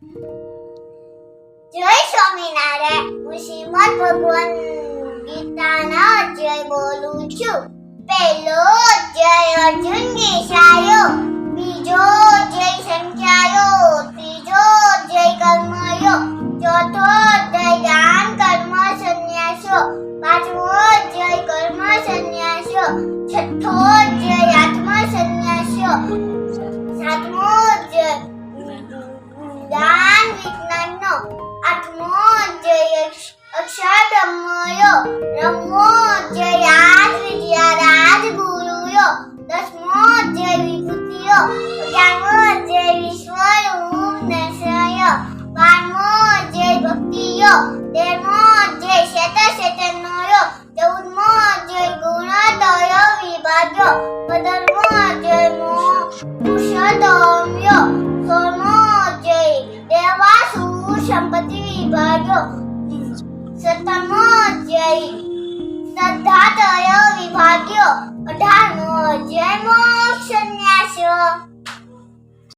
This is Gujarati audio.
જય સ્વામિનારાયણ. હું શ્રીમદ ભગવાન ગીતાના અધ્યાય બોલું છું. પહેલો અધ્યાય અર્જુન ગીસાયો, બીજો અધ્યાય સંખ્યાયો, ત્રીજો અધ્યાય કર્મયો, ચોથો અધ્યાય દાન કર્મ સંન્યાસો, પાંચમો અધ્યાય કર્મ સંન્યાસો, છઠ્ઠો અધ્યાય આત્મ સંન્યાસો, સાતમો અધ્યાય દાન વિજ્ઞાનનો, આઠમો અધ્યાય અક્ષર બ્રહ્મયો, નવમો અધ્યાય આજ વિદ્યા રાજગુરુયો, દસમો અધ્યાય વિભૂતિયો, અગિયારમો અધ્યાય વિશ્વરૂપ નિશ્ચયો, બારમો અધ્યાય ભક્તિયો, તેરમો અધ્યાય શેતનોયો, ચૌદમો અધ્યાય ગુણોદયો વિભાગ્યો, પંદરમો અધ્યાય મોક્ષોદયો, સોળમો અધ્યાય દેવાસુર સંપત્તિ વિભાગ્યો, 17મો અધ્યાય શ્રદ્ધાતય વિભાગ્યો, 18મો અધ્યાય મોક્ષ સંન્યાસ.